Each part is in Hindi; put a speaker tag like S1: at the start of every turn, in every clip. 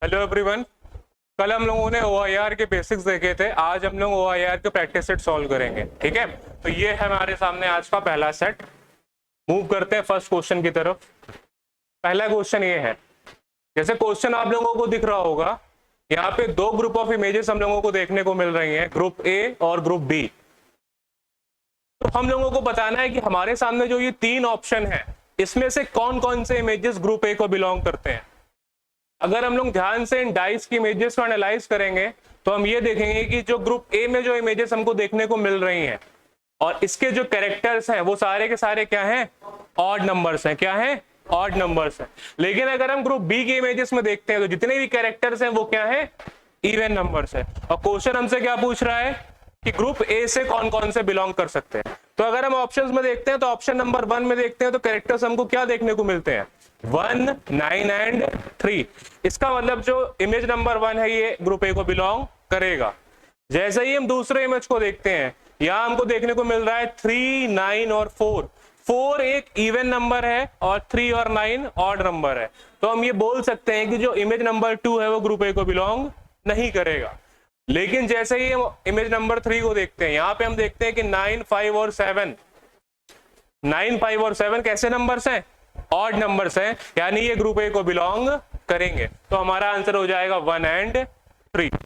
S1: Hello everyone. कल हम लोगों ने OIR के बेसिक्स देखे थे। आज हम लोग OIR के प्रैक्टिस सेट सॉल्व करेंगे। ठीक है, तो ये है हमारे सामने आज का पहला सेट। मूव करते हैं फर्स्ट क्वेश्चन की तरफ। पहला क्वेश्चन ये है, जैसे क्वेश्चन आप लोगों को दिख रहा होगा, यहाँ पे दो ग्रुप ऑफ इमेजेस हम लोगों को देखने को मिल रही हैं, ग्रुप ए और ग्रुप बी। तो हम लोगों को बताना है कि हमारे सामने जो ये तीन ऑप्शन है, इसमें से कौन कौन से इमेजेस ग्रुप ए को बिलोंग करते हैं। अगर हम लोग ध्यान से इन डाइस की इमेजेस को एनालाइज करेंगे तो हम ये देखेंगे कि जो ग्रुप ए में जो इमेजेस हमको देखने को मिल रही हैं और इसके जो कैरेक्टर्स हैं वो सारे के सारे क्या हैं, ऑड नंबर्स हैं। क्या हैं? ऑड नंबर्स हैं। लेकिन अगर हम ग्रुप बी के इमेजेस में देखते हैं तो जितने भी कैरेक्टर्स हैं वो क्या है, इवन नंबर्स है। और क्वेश्चन हमसे क्या पूछ रहा है कि ग्रुप ए से कौन कौन से बिलोंग कर सकते हैं। तो अगर हम ऑप्शंस में देखते हैं तो ऑप्शन नंबर 1 में देखते हैं तो कैरेक्टर्स हमको क्या देखने को मिलते हैं, 1, 9 एंड 3। इसका मतलब जो इमेज नंबर 1 है ये ग्रुप ए को बिलोंग करेगा। जैसे ही हम दूसरे इमेज को देखते हैं, यहां हमको देखने को मिल रहा है 3, 9 और 4। 4 एक इवन नंबर है और 3 और 9 ऑड नंबर है। तो हम ये बोल सकते हैं कि जो इमेज नंबर 2 है वो ग्रुप ए को बिलोंग नहीं करेगा। लेकिन जैसे ही हम इमेज नंबर 3 को देखते हैं, यहां पे हम देखते हैं कि 9, 5 और 7, 9, 5 और 7 कैसे नंबर्स हैं, ऑड नंबर्स हैं, यानी ये ग्रुप ए को बिलोंग करेंगे। तो हमारा आंसर हो जाएगा 1 and 3।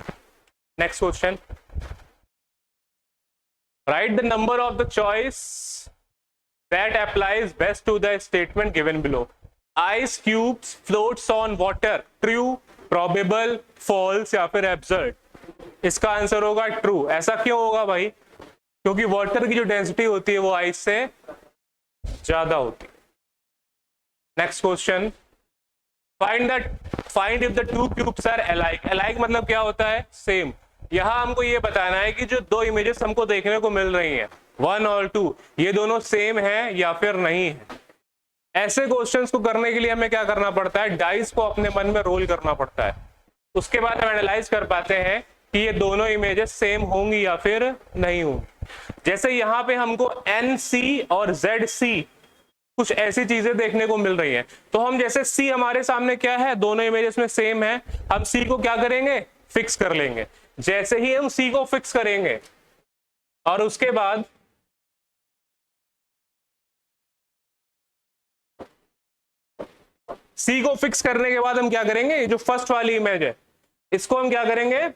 S1: Next question, right the number of the choice that applies best to the statement given below. Ice cubes floats on water, true, probable, false या फिर एब्सर्ड। इसका आंसर होगा ट्रू। ऐसा क्यों होगा भाई? क्योंकि वाटर की जो डेंसिटी होती है वो आइस से ज्यादा होती है। Next question, find if the two cubes are alike. Alike मतलब क्या होता है, सेम। यहां हमको ये बताना है कि जो दो इमेजेस हमको देखने को मिल रही हैं 1 और 2, ये दोनों सेम है या फिर नहीं है। ऐसे क्वेश्चंस को करने के लिए हमें क्या करना पड़ता है, डाइस को अपने मन में रोल करना पड़ता है। उसके बाद हम एनालाइज कर पाते हैं कि ये दोनों इमेजेस सेम होंगी या फिर नहीं होंगी। जैसे यहाँ पे हमको NC और ZC कुछ ऐसी चीजें देखने को मिल रही हैं, तो हम जैसे C हमारे सामने क्या है, दोनों इमेजेस में सेम है, हम C को क्या करेंगे, फिक्स कर लेंगे। जैसे ही हम C को फिक्स करेंगे और उसके बाद C को फिक्स करने के बाद हम क्या करेंगे, जो फर्स्ट वाली इमेज है इसको हम क्या करेंगे,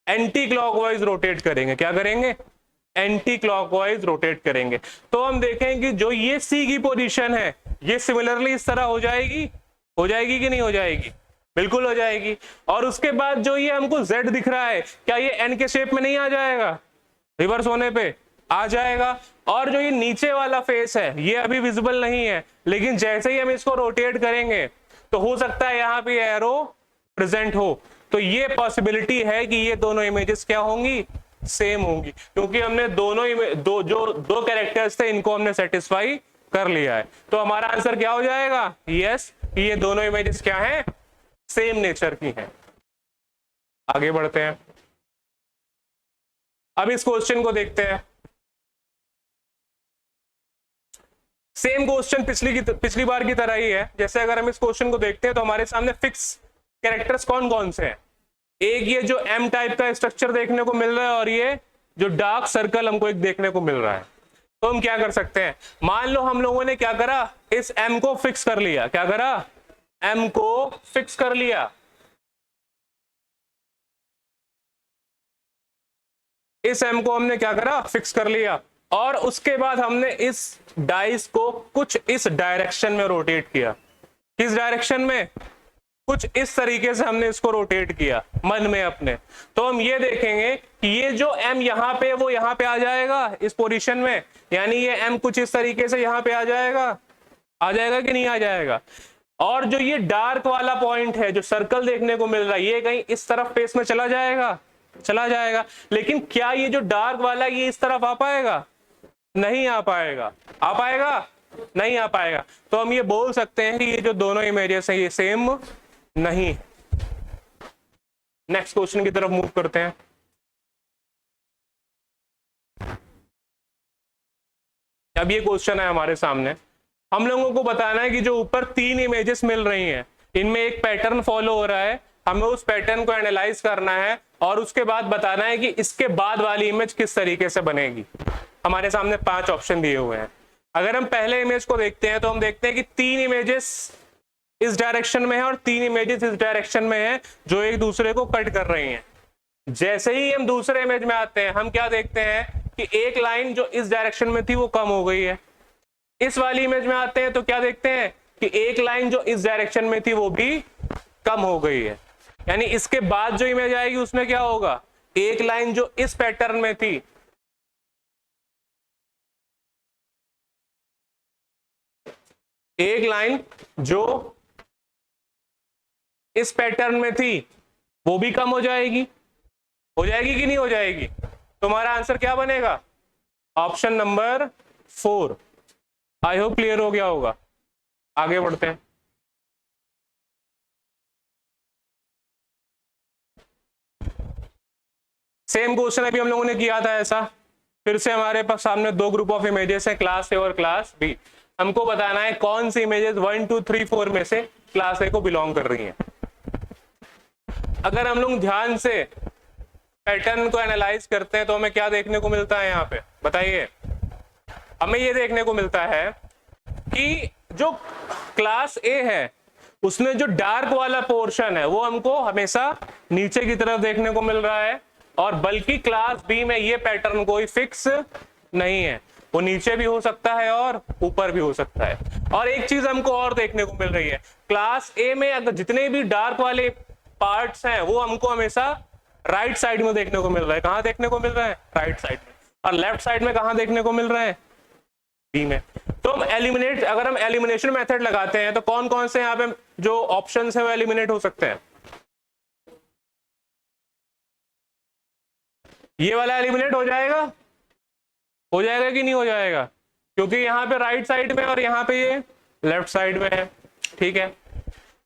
S1: एंटी क्लॉकवाइज रोटेट करेंगे। क्या करेंगे, एंटी क्लॉकवाइज रोटेट करेंगे। तो हम देखें कि जो ये सी की पोजीशन है ये सिमिलरली इस तरह हो जाएगी कि नहीं हो जाएगी, बिल्कुल हो जाएगी। और उसके बाद जो ये हमको जेड दिख रहा है, क्या ये एन के शेप में नहीं आ जाएगा, रिवर्स होने पे आ जाएगा। और जो ये नीचे वाला फेस है ये अभी विजिबल नहीं है, लेकिन जैसे ही हम इसको रोटेट करेंगे तो हो सकता है यहां पे एरो प्रेजेंट हो। तो ये पॉसिबिलिटी है कि ये दोनों इमेजेस क्या होंगी, सेम होंगी, क्योंकि हमने दो कैरेक्टर्स थे इनको हमने सेटिस्फाई कर लिया है। तो हमारा आंसर क्या हो जाएगा, यस, ये दोनों इमेजेस क्या हैं, सेम नेचर की हैं। आगे बढ़ते हैं, अब इस क्वेश्चन को देखते हैं। सेम क्वेश्चन पिछली बार की तरह ही है। जैसे अगर हम इस क्वेश्चन को देखते हैं तो हमारे सामने फिक्स कैरेक्टर्स कौन कौन से हैं, एक ये जो एम टाइप का स्ट्रक्चर देखने को मिल रहा है और ये जो डार्क सर्कल हमको एक देखने को मिल रहा है। तो हम क्या कर सकते हैं, मान लो हम लोगों ने क्या करा, इस एम को फिक्स कर लिया। क्या करा, एम को फिक्स कर लिया। इस एम को हमने क्या करा, फिक्स कर लिया। और उसके बाद हमने इस डाइस को कुछ इस डायरेक्शन में रोटेट किया। किस डायरेक्शन में, कुछ इस तरीके से हमने इसको रोटेट किया मन में अपने। तो हम ये देखेंगे कि ये जो एम यहाँ पे वो यहाँ पे आ जाएगा इस पोजीशन में, यानी ये एम कुछ इस तरीके से यहाँ पे आ जाएगा कि नहीं आ जाएगा। और जो ये डार्क वाला पॉइंट है, जो सर्कल देखने को मिल रहा है, ये कहीं इस तरफ फेस में चला जाएगा। लेकिन क्या ये जो डार्क वाला ये इस तरफ आ पाएगा, नहीं आ पाएगा। आ पाएगा, नहीं आ पाएगा। तो हम ये बोल सकते हैं कि ये जो दोनों इमेजेस हैं ये सेम नहीं। नेक्स्ट क्वेश्चन की तरफ मूव करते हैं। अब ये क्वेश्चन है हमारे सामने, हम लोगों को बताना है कि जो ऊपर तीन इमेजेस मिल रही हैं इनमें एक पैटर्न फॉलो हो रहा है, हमें उस पैटर्न को एनालाइज करना है और उसके बाद बताना है कि इसके बाद वाली इमेज किस तरीके से बनेगी। हमारे सामने 5 ऑप्शन दिए हुए हैं। अगर हम पहले इमेज को देखते हैं तो हम देखते हैं कि 3 इमेजेस इस डायरेक्शन में है और 3 इमेजेस इस डायरेक्शन में है जो एक दूसरे को कट कर रही हैं। जैसे ही हम दूसरे इमेज में आते हैं हम क्या देखते हैं कि एक लाइन जो इस डायरेक्शन में थी वो कम हो गई है। इस वाली इमेज में आते हैं तो क्या देखते हैं कि एक लाइन जो इस डायरेक्शन में थी वो भी कम हो गई है। यानी इसके बाद जो इमेज आएगी उसमें क्या होगा, एक लाइन जो इस पैटर्न में थी एक लाइन जो इस पैटर्न में थी वो भी कम हो जाएगी कि नहीं हो जाएगी। तुम्हारा आंसर क्या बनेगा, option number 4। I hope clear हो गया होगा। आगे बढ़ते हैं। सेम क्वेश्चन अभी हम लोगों ने किया था ऐसा। फिर से हमारे पास सामने 2 ग्रुप ऑफ इमेजेस हैं, क्लास ए और क्लास बी। हमको बताना है कौन सी इमेजेस 1 2 3 4 में से क्लास ए को बिलोंग कर रही हैं। अगर हम लोग ध्यान से पैटर्न को एनालाइज करते हैं तो हमें क्या देखने को मिलता है, यहाँ पे बताइए। हमें ये देखने को मिलता है कि जो क्लास ए है उसमें जो डार्क वाला पोर्शन है वो हमको हमेशा नीचे की तरफ देखने को मिल रहा है, और बल्कि क्लास बी में ये पैटर्न कोई फिक्स नहीं है, वो नीचे भी हो सकता है और ऊपर भी हो सकता है। और एक चीज हमको और देखने को मिल रही है, क्लास ए में अगर जितने भी डार्क वाले पार्ट्स हैं वो हमको हमेशा राइट साइड में देखने को मिल रहा है। कहां देखने को मिल रहा है, राइट साइड में। और लेफ्ट साइड में कहां देखने को मिल रहा है, बी में। तो हम अगर हम एलिमिनेशन मेथड लगाते हैं तो कौन कौन से यहाँ पे जो ऑप्शंस है वो एलिमिनेट हो सकते हैं। ये वाला एलिमिनेट हो जाएगा कि नहीं हो जाएगा, क्योंकि यहाँ पे राइट साइड में और यहाँ पे ये लेफ्ट साइड में है। ठीक है,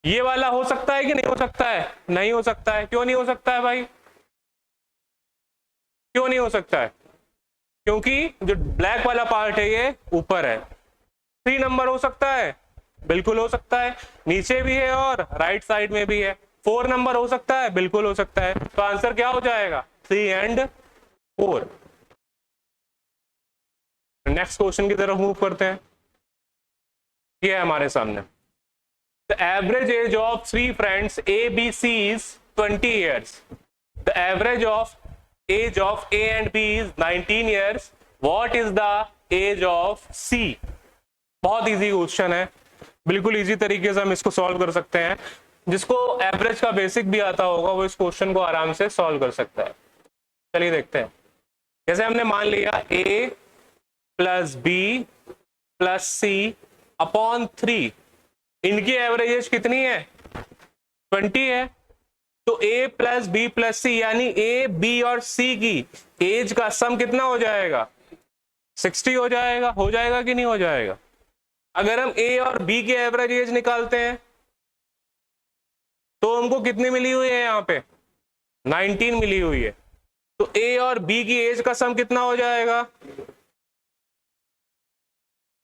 S1: ये वाला हो सकता है कि नहीं हो सकता है, नहीं हो सकता है। क्यों नहीं हो सकता है भाई, क्यों नहीं हो सकता है, क्योंकि जो ब्लैक वाला पार्ट है ये ऊपर है। 3 नंबर हो सकता है, बिल्कुल हो सकता है, नीचे भी है और राइट साइड में भी है। 4 नंबर हो सकता है, बिल्कुल हो सकता है। तो आंसर क्या हो जाएगा, 3 और 4। नेक्स्ट क्वेश्चन की तरफ मूव करते हैं। ये है हमारे सामने, the average age of 3 friends A B C is 20 years. The average of age of A and B is 19 years. What is the age of C? बहुत इजी क्वेश्चन है, बिल्कुल इजी तरीके से हम इसको सॉल्व कर सकते हैं। जिसको एवरेज का बेसिक भी आता होगा वो इस क्वेश्चन को आराम से सॉल्व कर सकता है। चलिए देखते हैं। जैसे हमने मान लिया A plus B plus C upon 3, इनकी एवरेज एज कितनी है, 20 है। तो A प्लस बी प्लस सी यानी A, B और C की एज का सम कितना हो जाएगा, 60 हो जाएगा कि नहीं हो जाएगा। अगर हम A और B की एवरेज एज निकालते हैं तो हमको कितनी मिली हुई है, यहाँ पे 19 मिली हुई है। तो A और B की एज का सम कितना हो जाएगा,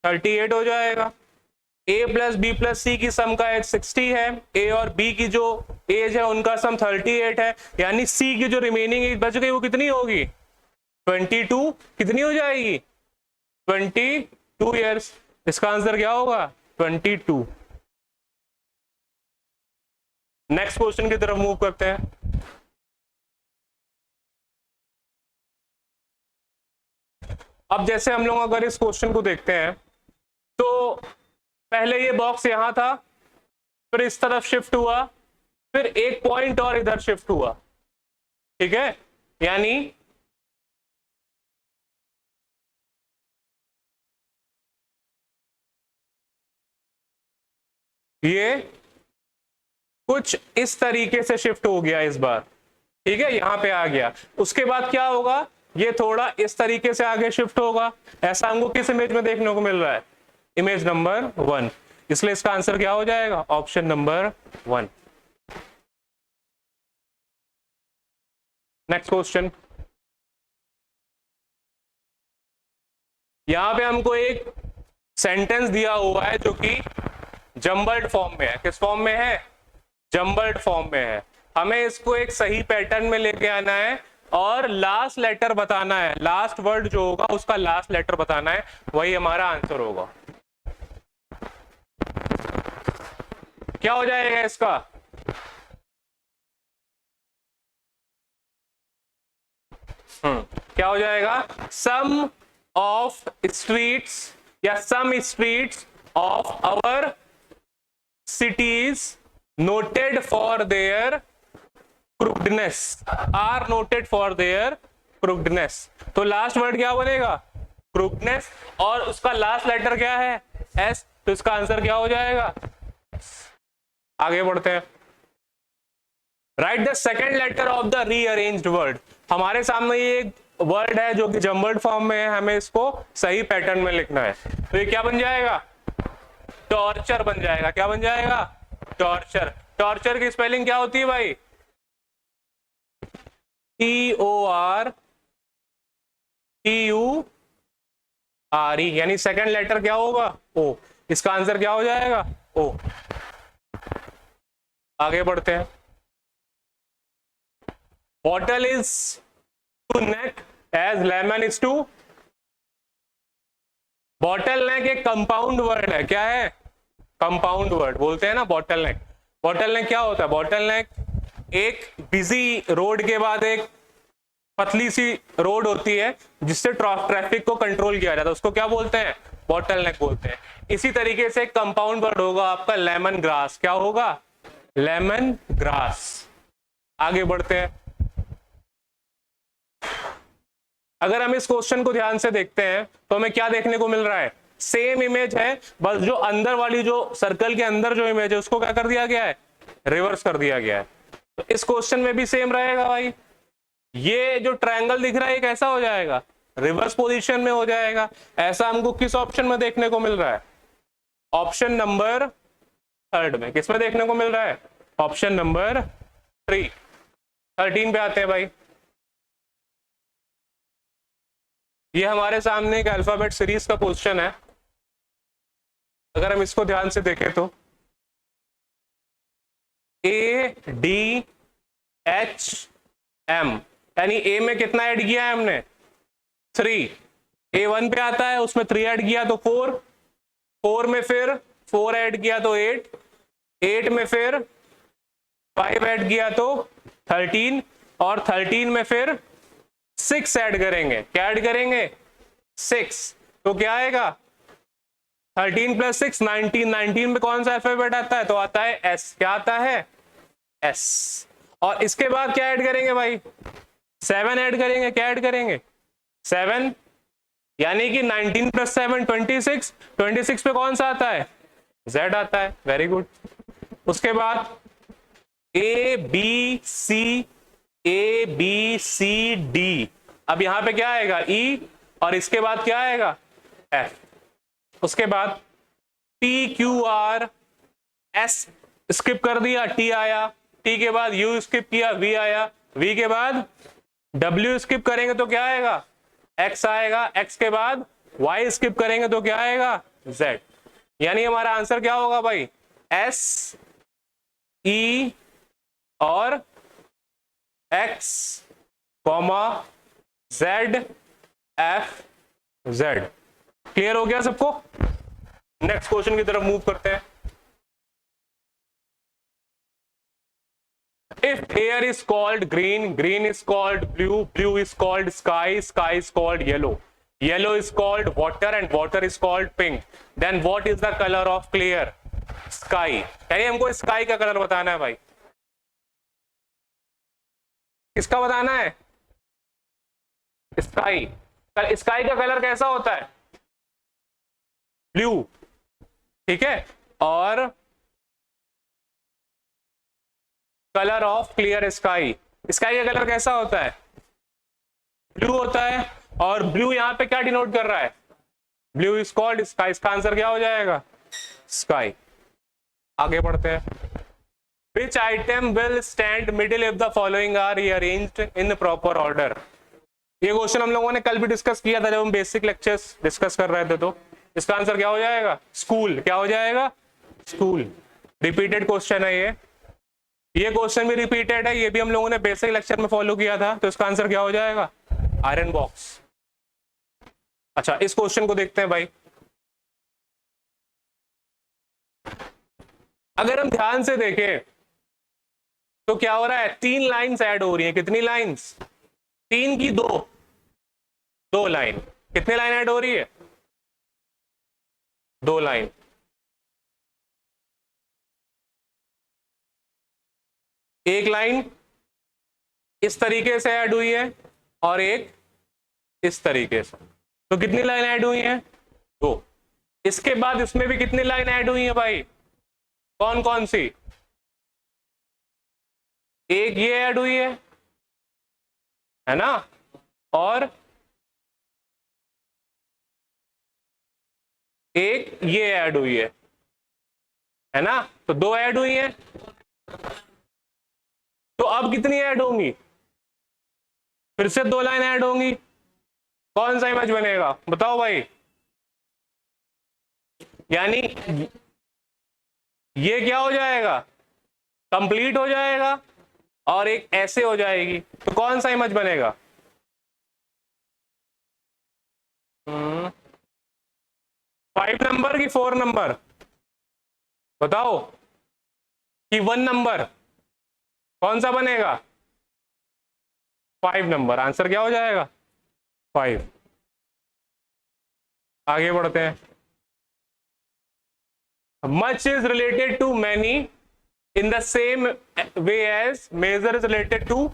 S1: 38 हो जाएगा। A प्लस बी प्लस सी की सम का एज 60 है, A और B की जो एज है उनका सम 38 है, यानी C की जो रिमेनिंग एज बच गई वो कितनी होगी, 22। कितनी हो जाएगी, 22 ईयर्स। इसका आंसर क्या होगा, 22। नेक्स्ट क्वेश्चन की तरफ मूव करते हैं। अब जैसे हम लोग अगर इस क्वेश्चन को देखते हैं तो पहले ये बॉक्स यहां था, फिर इस तरफ शिफ्ट हुआ, फिर एक पॉइंट और इधर शिफ्ट हुआ। ठीक है, यानी ये कुछ इस तरीके से शिफ्ट हो गया इस बार। ठीक है, यहां पे आ गया। उसके बाद क्या होगा, ये थोड़ा इस तरीके से आगे शिफ्ट होगा। ऐसा हमको किस इमेज में देखने को मिल रहा है, इमेज नंबर 1। इसलिए इसका आंसर क्या हो जाएगा, ऑप्शन नंबर 1। नेक्स्ट क्वेश्चन, यहां पे हमको एक सेंटेंस दिया हुआ है जो कि जम्बल्ड फॉर्म में है। किस फॉर्म में है, जम्बल्ड फॉर्म में है। हमें इसको एक सही पैटर्न में लेके आना है और लास्ट लेटर बताना है, लास्ट वर्ड जो होगा उसका लास्ट लेटर बताना है, वही हमारा आंसर होगा। क्या हो जाएगा इसका? क्या हो जाएगा? सम ऑफ स्ट्रीट्स या some streets of our cities noted for their crookedness are noted for their crookedness। तो लास्ट वर्ड क्या बनेगा? crookedness, और उसका लास्ट लेटर क्या है? S, तो इसका आंसर क्या हो जाएगा? आगे बढ़ते हैं। Right the second letter of the rearranged word. हमारे सामने ये एक वर्ड है जो कि जम्बल्ड फॉर्म में है, हमें इसको सही पैटर्न में लिखना है। तो ये क्या बन जाएगा? टॉर्चर बन जाएगा। क्या बन जाएगा? टॉर्चर। टॉर्चर की स्पेलिंग क्या होती है भाई? TORTURE, यानी सेकंड लेटर क्या होगा? ओ। इसका आंसर क्या हो जाएगा? ओ। आगे बढ़ते हैं। Bottle is to neck as lemon is to. Bottle neck एक कंपाउंड वर्ड है। क्या है? कंपाउंड वर्ड बोलते हैं ना बॉटल नेक। बॉटल नेक क्या होता है? बॉटल नेक एक बिजी रोड के बाद एक पतली सी रोड होती है जिससे ट्रैफिक को कंट्रोल किया जाता है, उसको क्या बोलते हैं? बॉटल नेक बोलते हैं। इसी तरीके से एक कंपाउंड वर्ड होगा आपका लेमन ग्रास। क्या होगा? Lemon grass. आगे बढ़ते हैं। अगर हम इस क्वेश्चन को ध्यान से देखते हैं तो हमें क्या देखने को मिल रहा है? सेम इमेज है, बस जो अंदर वाली जो सर्कल के अंदर जो इमेज है उसको क्या कर दिया गया है? रिवर्स कर दिया गया है। तो इस क्वेश्चन में भी सेम रहेगा भाई। ये जो ट्रायंगल दिख रहा है ये कैसा हो जाएगा? रिवर्स पोजीशन में हो जाएगा। ऐसा हमको किस ऑप्शन में देखने को मिल रहा है? ऑप्शन नंबर थर्ड में। किसमें देखने को मिल रहा है? Option number 3। 13 पे आते हैं भाई। ये हमारे सामने एक अल्फाबेट सीरीज का क्वेश्चन है। अगर हम इसको ध्यान से देखें तो ADHM, यानी ए में कितना ऐड किया है हमने? 3। A1 पे आता है, उसमें 3 ऐड किया तो 4, 4 में फिर 4 ऐड किया तो 8, 8 में फिर 5 ऐड किया तो 13, और 13 में फिर 6 ऐड करेंगे। क्या ऐड करेंगे? 6। तो क्या आएगा? 13 + 6 19। 19 में कौन सा अल्फाबेट आता है? तो आता है S। क्या आता है? S। और इसके बाद क्या ऐड करेंगे भाई? 7 ऐड करेंगे। क्या ऐड करेंगे? 7, यानी कि 19 + 7 26। 26 पे कौन सा आता है? Z आता है। Very good. उसके बाद ABCD। अब यहां पे क्या आएगा? E, और इसके बाद क्या आएगा? F। उसके बाद PQRS स्किप कर दिया, T आया। T के बाद U स्किप किया, V आया। V के बाद W स्किप करेंगे तो क्या आएगा? X आएगा। X के बाद Y स्किप करेंगे तो क्या आएगा? Z। यानी हमारा आंसर क्या होगा भाई? S, E और X, Z, F, Z। Clear हो गया सबको? नेक्स्ट क्वेश्चन की तरफ मूव करते हैं। If air is called green, green is called blue, blue is called sky, sky is called yellow, yellow is called water, and water is called pink, then what is the color of clear sky? यानी हमको स्काई का कलर बताना है भाई। किसका बताना है? स्काई। स्काई का कलर कैसा होता है? ब्लू। ठीक है। और colour of clear sky, sky का कलर कैसा होता है? ब्लू होता है। और ब्लू यहां पे क्या डिनोट कर रहा है? Blue is called sky. इसका आंसर क्या हो जाएगा? स्काई। आगे बढ़ते हैं। Which item will stand middle if the following are rearranged in proper order? ये क्वेश्चन हम लोगों ने कल भी डिस्कस किया था जब हम बेसिक लेक्चर्स डिस्कस कर रहे थे। तो इसका आंसर क्या हो जाएगा? स्कूल। क्या हो जाएगा? स्कूल। रिपीटेड क्वेश्चन है ये। ये क्वेश्चन भी रिपीटेड है, ये भी हम लोगों ने बेसिक लेक्चर में फॉलो किया था, तो इसका आंसर क्या हो जाएगा? Iron box. अच्छा, इस क्वेश्चन को देखते हैं भाई। अगर हम ध्यान से देखें तो क्या हो रहा है, 3 लाइंस ऐड हो रही हैं। कितनी लाइंस? 3 की 2 लाइन। कितनी लाइन ऐड हो रही है? 2 लाइन। एक लाइन इस तरीके से ऐड हुई है और एक इस तरीके से, तो कितनी लाइन ऐड हुई है? 2। इसके बाद इसमें भी कितनी लाइन ऐड हुई है भाई? कौन कौन सी? एक ये ऐड हुई है ना, और एक ये ऐड हुई है ना, तो 2 ऐड हुई है। तो अब कितनी ऐड होंगी? फिर से 2 लाइन ऐड होंगी। कौन सा इमेज बनेगा बताओ भाई? यानी ये क्या हो जाएगा? कंप्लीट हो जाएगा, और एक ऐसे हो जाएगी, तो कौन सा इमेज बनेगा? 5 नंबर की 4 नंबर बताओ, कि 1 नंबर? कौन सा बनेगा? 5 नंबर। आंसर क्या हो जाएगा? 5। आगे बढ़ते हैं। Much is related to many in the same way as measure is related to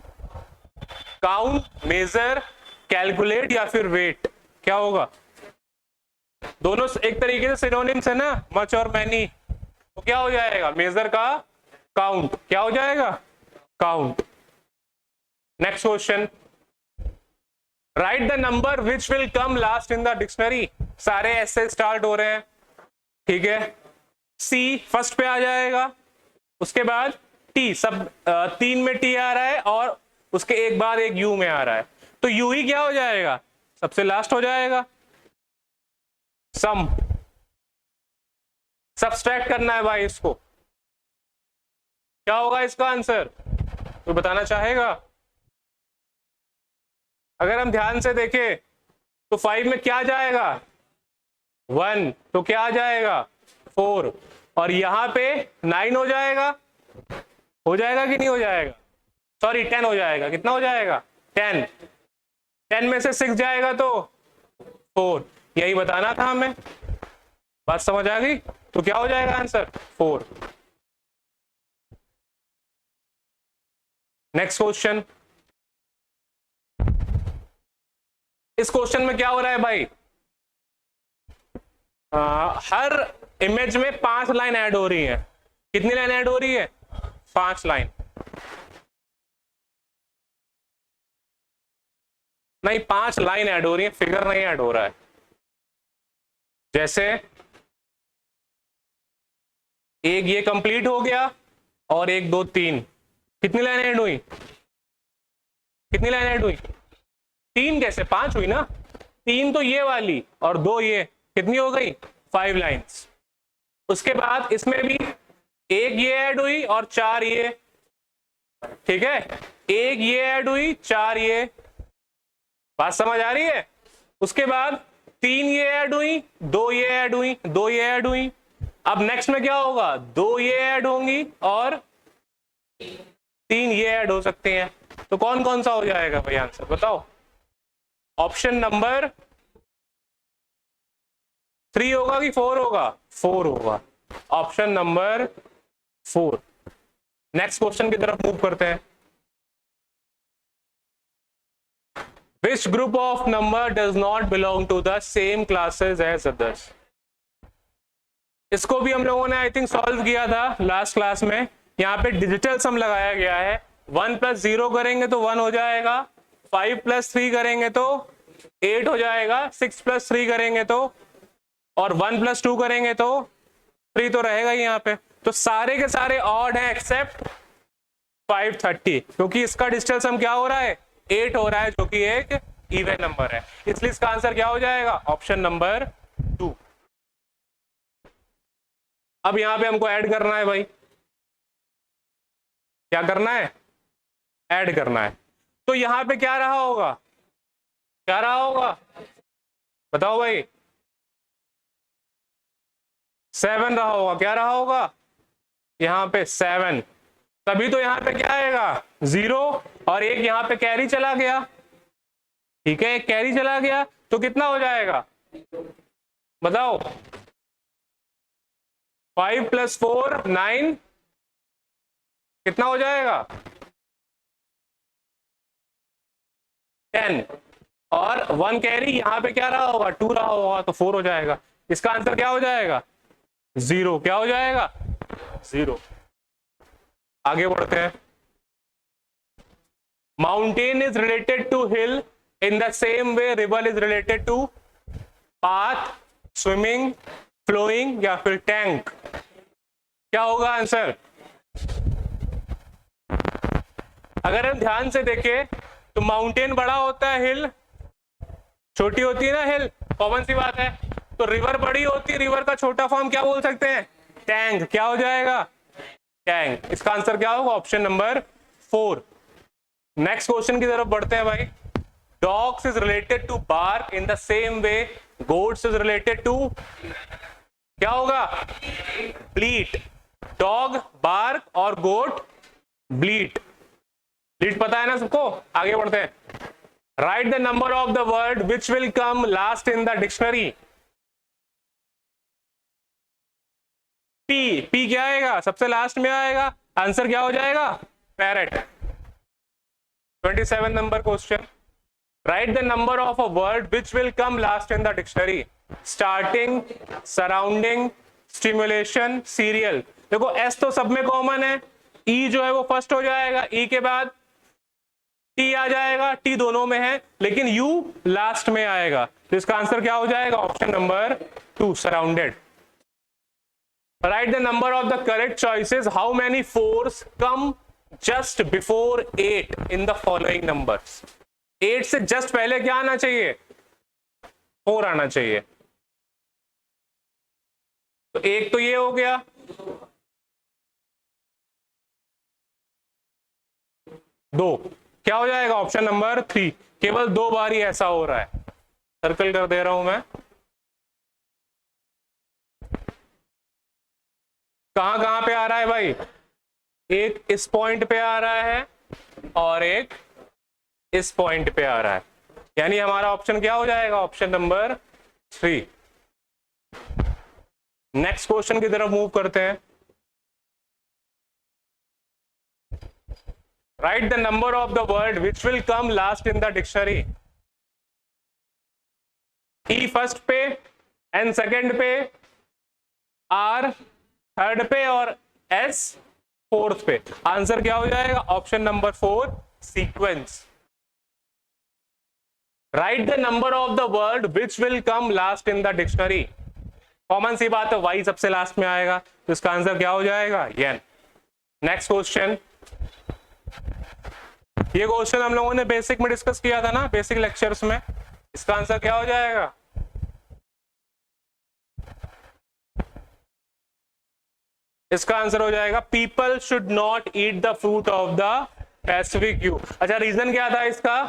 S1: count, measure, calculate या फिर वेट। क्या होगा? दोनों एक तरीके से सिनोनिम्स है ना, मच और मैनी। तो क्या हो जाएगा? मेजर का काउंट। क्या हो जाएगा? Count. Next question, right the number which will come last in the dictionary. सारे ऐसे स्टार्ट हो रहे हैं, ठीक है। सी फर्स्ट पे आ जाएगा, उसके बाद टी, सब 3 में टी आ रहा है, और उसके एक बाद एक यू में आ रहा है, तो यू ही क्या हो जाएगा? सबसे लास्ट हो जाएगा। सम, सब्सट्रैक्ट करना है भाई इसको। क्या होगा इसका आंसर? तो बताना चाहेगा? अगर हम ध्यान से देखें तो 5 में क्या जाएगा? 1, तो क्या आ जाएगा? 4, और यहां पे 9 हो जाएगा। हो जाएगा कि नहीं हो जाएगा? सॉरी 10 हो जाएगा। कितना हो जाएगा? 10। 10 में से 6 जाएगा तो 4। यही बताना था हमें। बात समझ आ गई? तो क्या हो जाएगा आंसर? 4। Next question. इस क्वेश्चन में क्या हो रहा है भाई? हर इमेज में 5 लाइन ऐड हो रही है। कितनी लाइन ऐड हो रही है? 5 लाइन। नहीं, 5 लाइन ऐड हो रही है, फिगर नहीं ऐड हो रहा है। जैसे एक ये कंप्लीट हो गया, और 1 2 3, कितनी लाइन ऐड हुई? कितनी लाइन ऐड हुई? 3 कैसे? 5 हुई ना। 3 तो ये वाली, और 2 ये, कितनी हो गई? 5 लाइन्स। उसके बाद इसमें भी 1 ये ऐड हुई और 4 ये, ठीक है। 1 ये ऐड हुई, 4 ये। बात समझ आ रही है? उसके बाद 3 ये ऐड हुई, 2 ये ऐड हुई, 2 ये ऐड हुई। अब नेक्स्ट में क्या होगा? 2 ये ऐड होंगी और 3 ये ऐड हो सकते हैं। तो कौन कौन सा हो जाएगा भाई आंसर बताओ? ऑप्शन नंबर 3 होगा कि 4 होगा? 4 होगा। Option number 4। नेक्स्ट क्वेश्चन की तरफ मूव करते हैं। Which group of number does not belong to the same classes as others? इसको भी हम लोगों ने आई थिंक सॉल्व किया था लास्ट क्लास में। यहाँ पे डिजिटल सम लगाया गया है। 1 + 0 करेंगे तो 1 हो जाएगा, 5 + 3 करेंगे तो 8 हो जाएगा, 6 + 3 करेंगे तो, और 1 + 2 करेंगे तो 3 तो रहेगा ही यहाँ पे। तो सारे के सारे ऑड है एक्सेप्ट 530, क्योंकि इसका डिजिटल सम क्या हो रहा है? 8 हो रहा है, जो कि एक इवन नंबर है। इसलिए इसका आंसर क्या हो जाएगा? Option number 2। अब यहां पे हमको ऐड करना है भाई। क्या करना है, ऐड करना है। तो यहां पे क्या रहा होगा, क्या रहा होगा बताओ भाई, 7 रहा होगा। क्या रहा होगा यहाँ पे 7, तभी तो यहाँ पे क्या आएगा 0, और एक यहाँ पे कैरी चला गया, ठीक है, एक कैरी चला गया, तो कितना हो जाएगा बताओ, 5 + 4 9, कितना हो जाएगा 10, और 1 कैरी यहाँ पे क्या रहा होगा 2 रहा होगा, तो 4 हो जाएगा। इसका आंसर क्या हो जाएगा 0, क्या हो जाएगा 0। आगे बढ़ते हैं। Mountain is related to hill in the same way river is related to path, swimming, flowing या फिर टैंक। क्या होगा आंसर, अगर हम ध्यान से देखें तो माउंटेन बड़ा होता है, हिल छोटी होती है ना, हिल कॉमन सी बात है। तो रिवर बड़ी होती है, रिवर का छोटा फॉर्म क्या बोल सकते हैं टैंक। क्या हो जाएगा टैंक। इसका आंसर क्या होगा ऑप्शन नंबर 4। नेक्स्ट क्वेश्चन की तरफ बढ़ते हैं भाई। Dogs is related to bark in the same way goats is related to, क्या होगा ब्लीट। डॉग बार्क और गोट ब्लीट, ब्लीट पता है ना सबको। आगे बढ़ते हैं। Right the number of the word which will come last in the dictionary. P, P क्या आएगा सबसे लास्ट में आएगा, आंसर क्या हो जाएगा parrot. 27 number question. Right the number of a word which will come last in the dictionary. Starting, surrounding, stimulation, serial. देखो एस तो सब में कॉमन है, ई जो है वो फर्स्ट हो जाएगा, ई के बाद टी आ जाएगा, टी दोनों में है, लेकिन यू लास्ट में आएगा। तो इसका आंसर क्या हो जाएगा option number 2 surrounded. Write the number of the correct choices. How many 4s come just before 8 in the following numbers? 8 से just पहले क्या आना चाहिए 4 आना चाहिए। तो एक तो ये हो गया, दो क्या हो जाएगा ऑप्शन नंबर 3। केवल 2 बार ही ऐसा हो रहा है, सर्कल कर दे रहा हूं मैं। कहां कहां पे आ रहा है भाई, एक इस पॉइंट पे आ रहा है और एक इस पॉइंट पे आ रहा है, यानी हमारा ऑप्शन क्या हो जाएगा ऑप्शन नंबर 3। नेक्स्ट क्वेश्चन की तरफ मूव करते हैं। Right the number of the word which will come last in the dictionary. E first पे, एन सेकेंड पे, आर थर्ड पे और एस फोर्थ पे। आंसर क्या हो जाएगा option number 4 sequence. Write the number of the word which will come last in the dictionary. Common सी बात है, वाई सबसे लास्ट में आएगा, तो इसका आंसर क्या हो जाएगा एन। Next question. ये क्वेश्चन हम लोगों ने बेसिक में डिस्कस किया था ना, बेसिक लेक्चर्स में। इसका आंसर क्या हो जाएगा, इसका आंसर हो जाएगा people should not eat the fruit of the Pacific you. अच्छा रीजन क्या था इसका,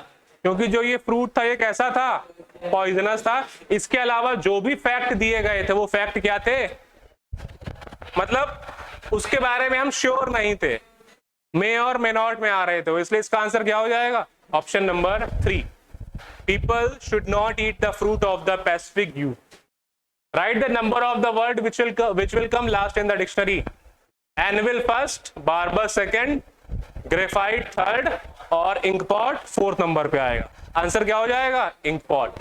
S1: क्योंकि जो ये फ्रूट था ये कैसा था पॉइजनस था। इसके अलावा जो भी फैक्ट दिए गए थे वो फैक्ट क्या थे, मतलब उसके बारे में हम श्योर नहीं थे, मे और मे नॉट में आ रहे थे, इसलिए इसका आंसर क्या हो जाएगा option number 3। People should not eat the fruit of the Pacific you. Write the number of the word which will come last in the dictionary. Anvil first, barber second, graphite third और inkpot फोर्थ नंबर पे आएगा। आंसर क्या हो जाएगा inkpot।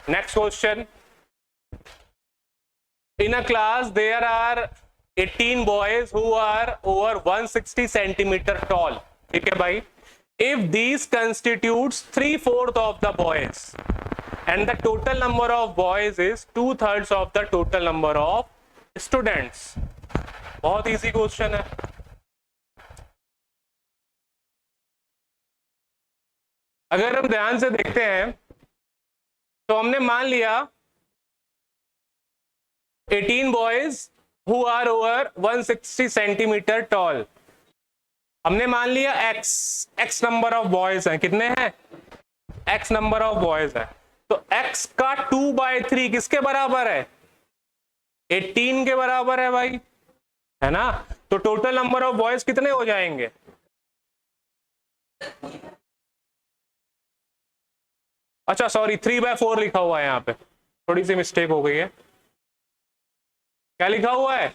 S1: Next question. In a class there are 18 boys who are over 160 centimeter tall. ठीक है भाई। If these constitutes 3/4 of the boys and the total number of boys is 2/3 of the total number of students. बहुत इजी क्वेश्चन है। अगर हम ध्यान से देखते हैं तो हमने मान लिया 18 boys who are over 160 centimetre toll. हमने मान लिया x नंबर ऑफ बॉयज हैं, कितने हैं, x नंबर ऑफ बॉयज हैं, तो x का 2/3 किसके बराबर है, 18 के बराबर है भाई, है ना। तो टोटल नंबर ऑफ बॉयज कितने हो जाएंगे, अच्छा सॉरी 3/4 लिखा हुआ है यहाँ पे, थोड़ी सी मिस्टेक हो गई है, क्या लिखा हुआ है,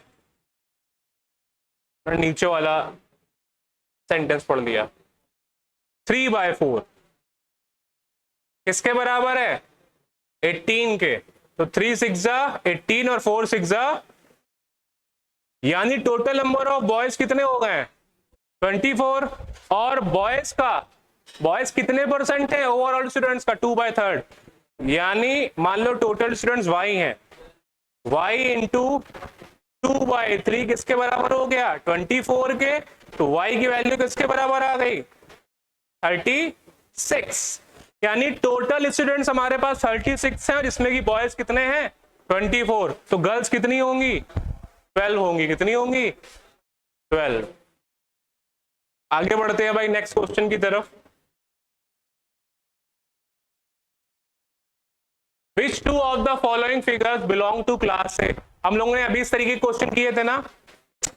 S1: नीचे वाला सेंटेंस पढ़ लिया। 3/4 किसके बराबर है, 18 के, तो 3 6 18 और 4 6 यानी टोटल नंबर ऑफ बॉयज कितने हो गए 24। और बॉयज कितने परसेंट है ओवरऑल स्टूडेंट्स का, 2/3, यानी मान लो टोटल स्टूडेंट्स y हैं, y इंटू 2/3 किसके बराबर हो गया 24 के, तो y की वैल्यू किसके बराबर आ गई 36, यानी टोटल स्टूडेंट्स हमारे पास 36 हैं, जिसमें कि बॉयज कितने हैं 24, तो गर्ल्स कितनी होंगी 12 होंगी, कितनी होंगी 12। आगे बढ़ते हैं भाई नेक्स्ट क्वेश्चन की तरफ। Which two of the following figures belong to class A? हम लोगों ने अभी इस तरीके के क्वेश्चन किए थे ना,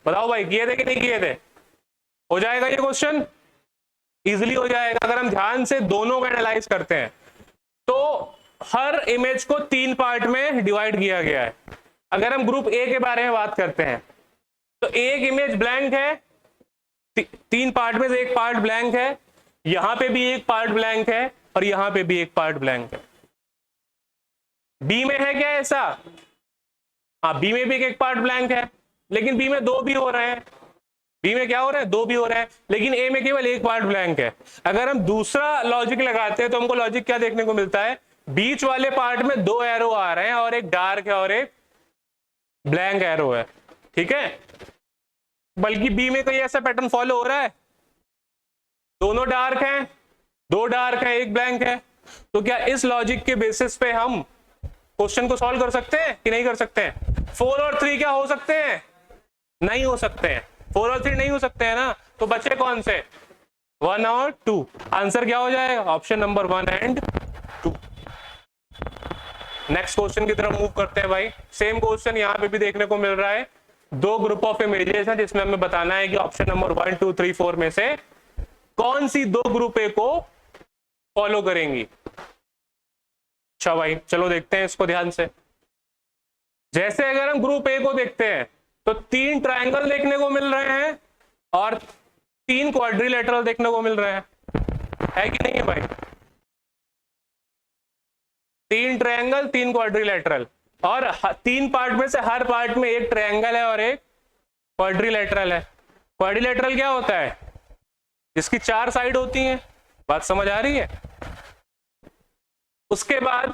S1: बताओ भाई किए थे कि नहीं किए थे, हो जाएगा ये क्वेश्चन, इजीली हो जाएगा अगर हम ध्यान से दोनों को एनालाइज करते हैं। तो हर इमेज को 3 पार्ट में डिवाइड किया गया है। अगर हम ग्रुप ए के बारे में बात करते हैं तो एक इमेज ब्लैंक है, 3 पार्ट में से एक पार्ट ब्लैंक है, यहां पे भी एक पार्ट ब्लैंक है और यहां पे भी एक पार्ट ब्लैंक है। बी में है क्या ऐसा, हाँ बी में भी एक पार्ट ब्लैंक है, लेकिन बी में 2 भी हो रहे हैं, बी में क्या हो रहा है 2 भी हो रहा है, लेकिन ए में केवल एक पार्ट ब्लैंक है। अगर हम दूसरा लॉजिक लगाते हैं तो हमको लॉजिक क्या देखने को मिलता है, बीच वाले पार्ट में 2 एरो आ रहे हैं और एक डार्क है और एक ब्लैंक एरो है, ठीक है। बल्कि बी में कोई ऐसा पैटर्न फॉलो हो रहा है, दोनों डार्क हैं, 2 डार्क है एक ब्लैंक है, तो क्या इस लॉजिक के बेसिस पे हम क्वेश्चन को सॉल्व कर सकते हैं कि नहीं कर सकते हैं। 4 और 3 क्या हो सकते हैं, नहीं हो सकते हैं, 4 और 3 नहीं हो सकते हैं ना, तो बचे कौन से 1 और 2, आंसर क्या हो जाएगा option number 1 and 2। Next question की तरफ मूव करते हैं भाई। सेम क्वेश्चन यहाँ पे भी देखने को मिल रहा है, 2 ग्रुप ऑफ इमेजेस हैं जिसमें हमें बताना है कि ऑप्शन नंबर 1 2 3 4 में से कौन सी 2 ग्रुप ए को फॉलो करेंगी। अच्छा भाई चलो देखते हैं इसको ध्यान से। जैसे अगर हम ग्रुप ए को देखते हैं तो 3 ट्रायंगल देखने को मिल रहे हैं और 3 क्वाड्रिलेटरल देखने को मिल रहे हैं, है कि नहीं है भाई, 3 ट्रायंगल 3 क्वाड्रिलेटरल, और 3 पार्ट में से हर पार्ट में एक ट्रायंगल है और एक क्वाड्रिलेटरल है। क्वाड्रिलेटरल क्या होता है, जिसकी 4 साइड होती हैं, बात समझ आ रही है। उसके बाद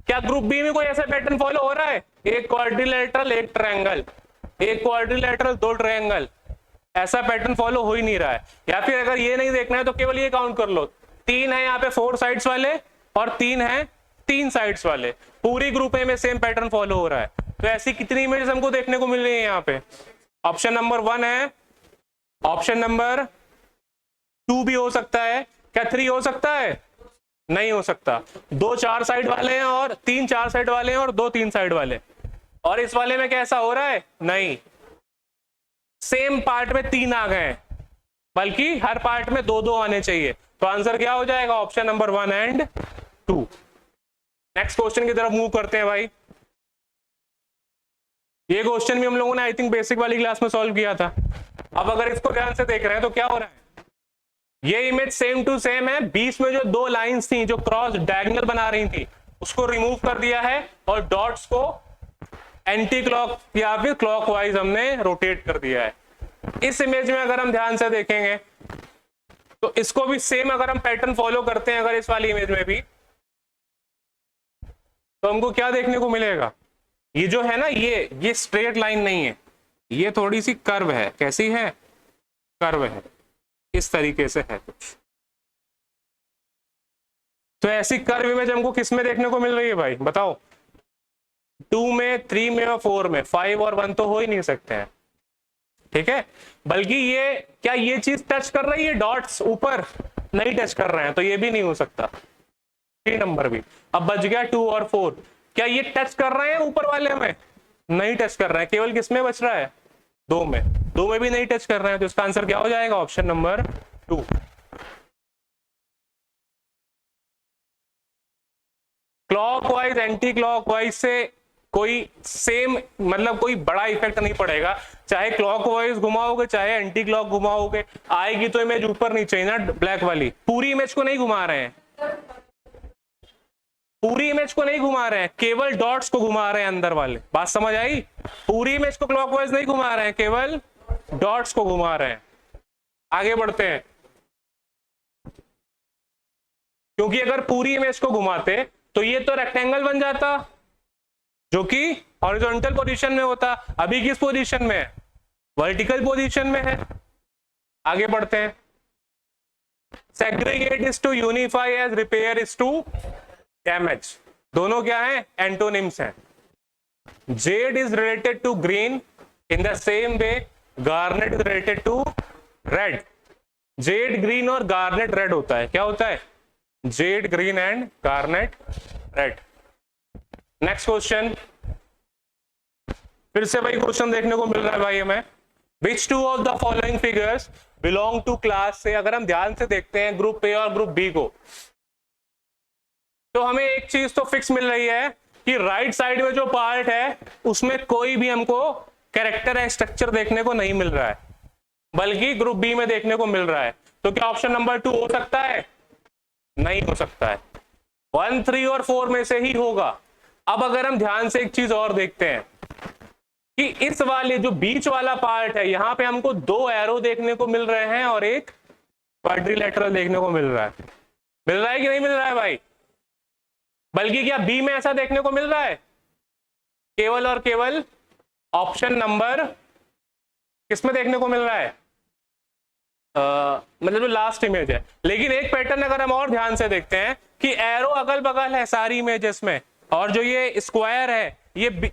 S1: क्या ग्रुप बी में कोई ऐसा पैटर्न फॉलो हो रहा है, एक क्वाड्रिलेटरल एक ट्रायंगल, एक क्वाड्रिलेटरल 2 ट्रायंगल, ऐसा पैटर्न फॉलो हो ही नहीं रहा है। या फिर अगर ये नहीं देखना है तो केवल ये काउंट कर लो, 3 है यहाँ पे 4 साइड्स वाले और 3 है 3 साइड्स वाले, पूरी ग्रुप ए में सेम पैटर्न फॉलो हो रहा है। तो ऐसी कितनी इमेजेस हमको देखने को मिल रही है यहाँ पे, ऑप्शन नंबर 1 है, ऑप्शन नंबर 2 भी हो सकता है, क्या 3 हो सकता है, नहीं हो सकता। 2 4 साइड वाले हैं और 3 4 साइड वाले हैं और 2 3 साइड वाले, और इस वाले में कैसा हो रहा है, नहीं, सेम पार्ट में 3 आ गए, बल्कि हर पार्ट में 2 आने चाहिए। तो आंसर क्या हो जाएगा option number 1 and 2। Next question की तरफ मूव करते हैं भाई। ये क्वेश्चन भी हम लोगों ने आई थिंक बेसिक वाली क्लास में सॉल्व किया था। अब अगर इसको ध्यान से देख रहे हैं तो क्या हो रहा है, ये इमेज सेम टू सेम है, बीच में जो 2 लाइंस थी जो क्रॉस डायगोनल बना रही थी उसको रिमूव कर दिया है और डॉट्स को एंटी क्लॉक या फिर क्लॉकवाइज हमने रोटेट कर दिया है। इस इमेज में अगर हम ध्यान से देखेंगे तो इसको भी सेम अगर हम पैटर्न फॉलो करते हैं अगर इस वाली इमेज में भी, तो हमको क्या देखने को मिलेगा, ये जो है ना ये स्ट्रेट लाइन नहीं है, ये थोड़ी सी कर्व है, कैसी है, कर्व है, इस तरीके से है कुछ। तो ऐसी कर्व इमेज हमको किस में देखने को मिल रही है भाई बताओ, 2 में 3 में और 4 में, 5 और 1 तो हो ही नहीं सकते हैं, ठीक है, बल्कि ये क्या ये चीज टच कर रही है डॉट्स ऊपर, नहीं टच कर रहे हैं, तो ये भी नहीं हो सकता। 3 नंबर भी। अब बच गया 2 और 4, क्या ये टच कर रहे हैं ऊपर वाले में, नहीं टच कर रहे हैं, केवल किस में बच रहा है, 2 में, 2 में भी नहीं टच कर रहे हैं, तो इसका आंसर क्या हो जाएगा, option number 2। Clockwise anti clockwise से कोई सेम मतलब कोई बड़ा इफेक्ट नहीं पड़ेगा, चाहे क्लॉकवाइज घुमाओगे चाहे एंटी क्लॉक घुमाओगे, आएगी तो इमेज ऊपर नीचे ही ना, ब्लैक वाली। पूरी इमेज को नहीं घुमा रहे हैं, पूरी इमेज को नहीं घुमा रहे हैं, केवल डॉट्स को घुमा रहे हैं अंदर वाले। बात समझ आई? पूरी इमेज को क्लॉकवाइज नहीं घुमा रहे हैं, केवल डॉट्स को घुमा रहे हैं। आगे बढ़ते हैं, क्योंकि अगर पूरी इमेज को घुमाते तो ये तो रेक्टेंगल बन जाता जो कि हॉरिजॉन्टल पोजीशन में होता, अभी किस पोजीशन में है, वर्टिकल पोजीशन में है। आगे बढ़ते हैं, segregate is to unify as repair is to damage, दोनों क्या है, एंटोनिम्स हैं। Jade is related to green in the same way garnet is related to red. Jade green और गार्नेट रेड होता है, क्या होता है, jade green and garnet red. Next question, फिर से भाई क्वेश्चन देखने को मिल रहा है भाई हमें, which two of the following figures belong to class से। अगर हम ध्यान से देखते हैं ग्रुप ए और ग्रुप बी को, तो हमें एक चीज तो फिक्स मिल रही है कि राइट साइड में जो पार्ट है उसमें कोई भी हमको कैरेक्टर या स्ट्रक्चर देखने को नहीं मिल रहा है, बल्कि ग्रुप बी में देखने को मिल रहा है। तो क्या ऑप्शन नंबर 2 हो सकता है, नहीं हो सकता है, 1, 3 और 4 में से ही होगा। अब अगर हम ध्यान से एक चीज और देखते हैं कि इस वाले जो बीच वाला पार्ट है, यहां पे हमको 2 एरो देखने को मिल रहे हैं और एक क्वाड्रिलेटरल देखने को मिल रहा है। मिल रहा है कि नहीं मिल रहा है भाई? बल्कि क्या बी में ऐसा देखने को मिल रहा है, केवल और केवल ऑप्शन नंबर किसमें देखने को मिल रहा है, मतलब जो लास्ट इमेज है। लेकिन एक पैटर्न अगर हम और ध्यान से देखते हैं कि एरो अगल बगल है सारी इमेजेस में, और जो ये स्क्वायर है ये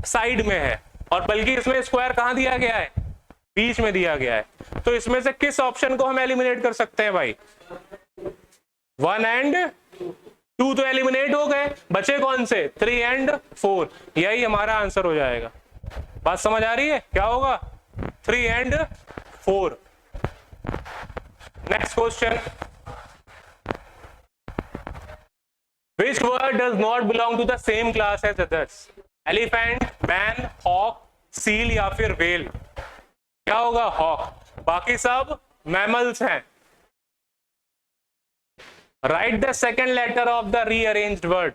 S1: साइड में है, और बल्कि इसमें स्क्वायर कहां दिया गया है, बीच में दिया गया है। तो इसमें से किस ऑप्शन को हम एलिमिनेट कर सकते हैं भाई, 1 एंड 2 तो एलिमिनेट हो गए, बचे कौन से, 3 एंड 4, यही हमारा आंसर हो जाएगा। बात समझ आ रही है, क्या होगा, 3 and 4। Next question, which word does not belong to the same class as others? Elephant, man, hawk, seal या फिर व्हेल। क्या होगा, हॉक, बाकी सब मैमल्स हैं। Right the second letter of the rearranged word.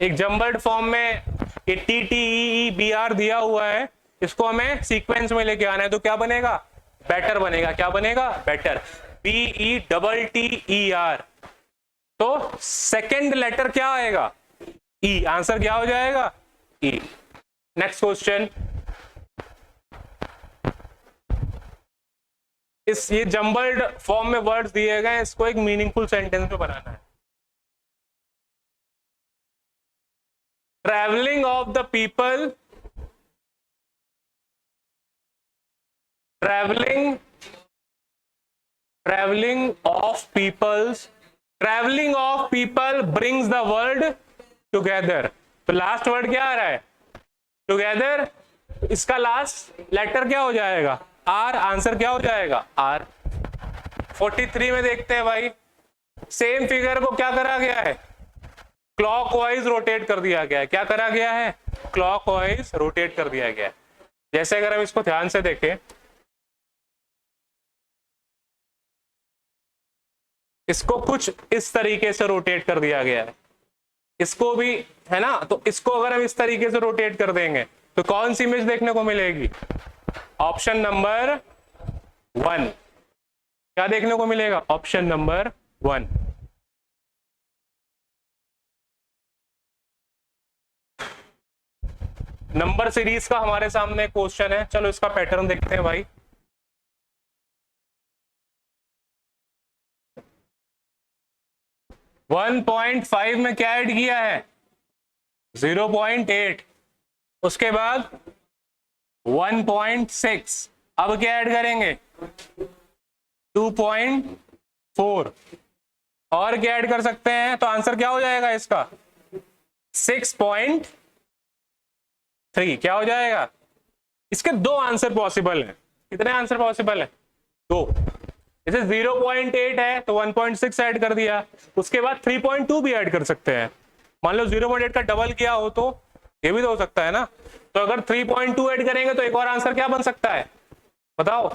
S1: एक जम्बल्ड फॉर्म में TTEEBR दिया हुआ है, इसको हमें सीक्वेंस में लेके आना है, तो क्या बनेगा, बेटर बनेगा। क्या बनेगा, बेटर, BETTER। तो सेकेंड लेटर क्या आएगा, ई, आंसर क्या हो जाएगा, ई। नेक्स्ट क्वेश्चन, इस ये जम्बल्ड फॉर्म में वर्ड्स दिए गए हैं, इसको एक मीनिंगफुल सेंटेंस में बनाना है। Travelling of the people, travelling of peoples, travelling of people brings the world together. तो लास्ट वर्ड क्या आ रहा है, टुगेदर, इसका लास्ट लेटर क्या हो जाएगा, आर, आंसर क्या हो जाएगा, आर। 43 में देखते हैं भाई, सेम फिगर को क्या करा गया है, क्लॉकवाइज रोटेट कर दिया गया है। क्या करा गया है, क्लॉकवाइज रोटेट कर दिया गया है। जैसे अगर हम इसको ध्यान से देखें, इसको कुछ इस तरीके से रोटेट कर दिया गया है, इसको भी, है ना, तो इसको अगर हम इस तरीके से रोटेट कर देंगे तो कौन सी इमेज देखने को मिलेगी, ऑप्शन नंबर 1। क्या देखने को मिलेगा, ऑप्शन नंबर 1। नंबर सीरीज का हमारे सामने क्वेश्चन है, चलो इसका पैटर्न देखते हैं भाई। वन 1.5 में क्या ऐड किया है, 0.8, उसके बाद 1.6, अब क्या ऐड करेंगे 2.4 और क्या ऐड कर सकते हैं, तो आंसर क्या हो जाएगा इसका 6.3 क्या हो जाएगा। इसके दो आंसर पॉसिबल है। कितने आंसर पॉसिबल है, दो। जैसे 0.8 है तो 1.6 ऐड कर दिया, उसके बाद 3.2 भी ऐड कर सकते हैं। मान लो 0.8 का डबल किया हो तो ये भी तो हो सकता है ना। तो अगर 3.2 ऐड करेंगे तो एक और आंसर क्या बन सकता है बताओ,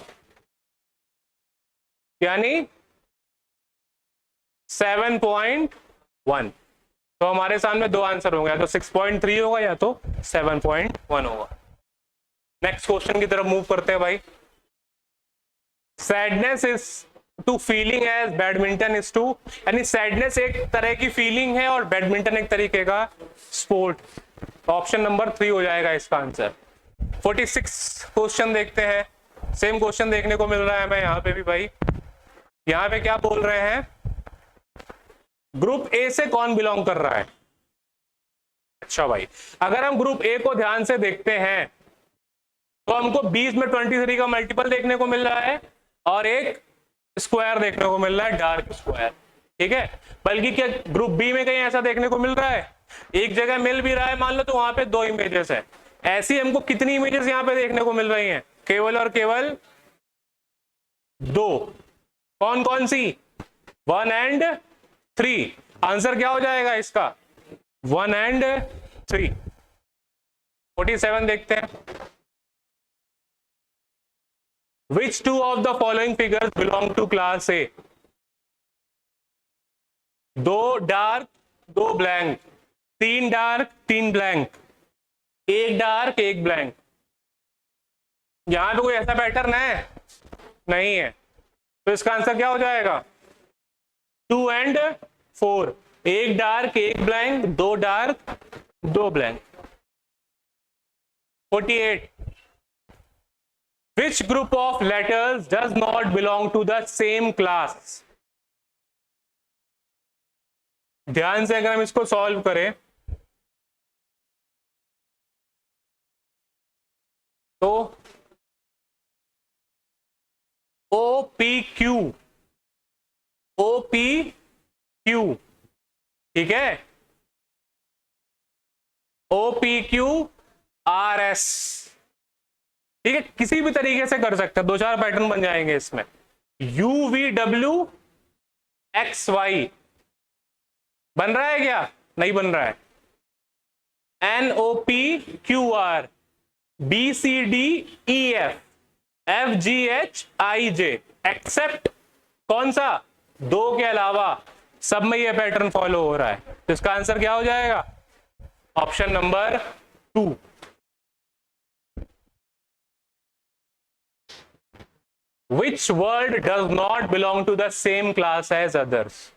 S1: यानी 7.1। तो हमारे सामने दो आंसर होंगे, या तो 6.3 होगा या तो 7.1 होगा। नेक्स्ट क्वेश्चन की तरफ मूव करते हैं भाई। Sadness is to feeling as badminton is to, यानी सैडनेस एक तरह की फीलिंग है और बैडमिंटन एक तरीके का स्पोर्ट। ऑप्शन नंबर 3 हो जाएगा इसका आंसर। 46 क्वेश्चन देखते हैं। सेम क्वेश्चन देखने को मिल रहा है हमें यहाँ पे भी भाई। यहाँ पे क्या बोल रहे हैं, ग्रुप ए से कौन बिलोंग कर रहा है। अच्छा भाई, अगर हम ग्रुप ए को ध्यान से देखते हैं तो हमको 20 में 23 का मल्टीपल देखने को मिल रहा है और एक स्क्वायर देखने को मिल रहा है, डार्क स्क्वायर। ठीक है, बल्कि क्या ग्रुप बी में कहीं ऐसा देखने को मिल रहा है, एक जगह मिल भी रहा है मान लो तो वहां पे 2 इमेजेस है। ऐसी हमको कितनी इमेजेस यहाँ पे देखने को मिल रही हैं, केवल और केवल 2। कौन कौन सी, 1 and 3। आंसर क्या हो जाएगा इसका 1 and 3। 47 देखते हैं। Which two of the following figures belong to class A? 2 dark 2 blank, 3 dark 3 blank, 1 dark 1 blank. यहां पे कोई ऐसा पैटर्न है नहीं है, तो इसका आंसर क्या हो जाएगा 2 and 4। 1 dark 1 blank, 2 dark 2 blank. 48 Which group of letters does not belong to the same class? ध्यान से अगर हम इसको सॉल्व करें तो OPQ, OPQ, ठीक है, OPQ RS, ठीक है, किसी भी तरीके से कर सकते हैं, 2-4 पैटर्न बन जाएंगे इसमें। UVW XY बन रहा है क्या, नहीं बन रहा है। NOPQR BCDEF FGHIJ, एक्सेप्ट कौन सा, 2 के अलावा सब में ये पैटर्न फॉलो हो रहा है। तो इसका आंसर क्या हो जाएगा option number 2। Which word does not belong to the same class as others?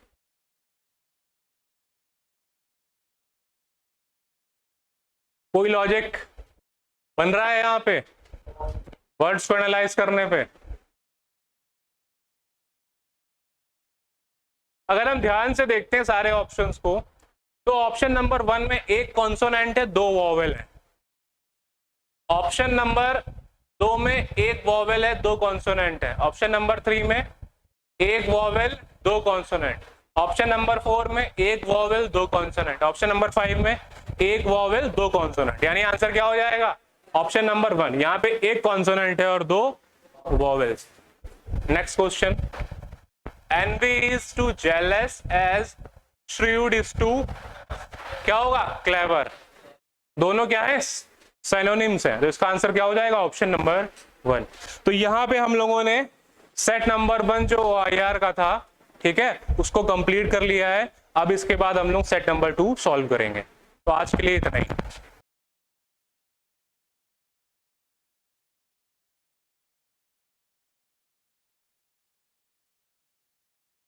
S1: कोई लॉजिक बन रहा है यहां पे वर्ड्स को एनालाइज करने पे। अगर हम ध्यान से देखते हैं सारे ऑप्शंस को तो ऑप्शन नंबर 1 में एक कॉन्सोनेंट है, 2 वॉवेल है। ऑप्शन नंबर 2 में एक वॉवेल है, 2 कॉन्सोनेंट है। ऑप्शन नंबर 3 में एक वॉवेल 2 कॉन्सोनेंट। ऑप्शन नंबर 4 में एक वॉवेल 2 कॉन्सोनेंट। ऑप्शन नंबर 5 में एक वॉवेल 2 कॉन्सोनेंट। यानी आंसर क्या हो जाएगा ऑप्शन नंबर 1। यहाँ पे एक कॉन्सोनेंट है और 2 vowels. Next question, envy is to jealous as shrewd is to, क्या होगा clever। दोनों क्या है सिनोनिम्स हैं, तो इसका आंसर क्या हो जाएगा ऑप्शन नंबर 1। तो यहां पे हम लोगों ने सेट नंबर 1 जो OIR का था, ठीक है, उसको कंप्लीट कर लिया है। अब इसके बाद हम लोग सेट नंबर 2 सॉल्व करेंगे। तो आज के लिए इतना ही।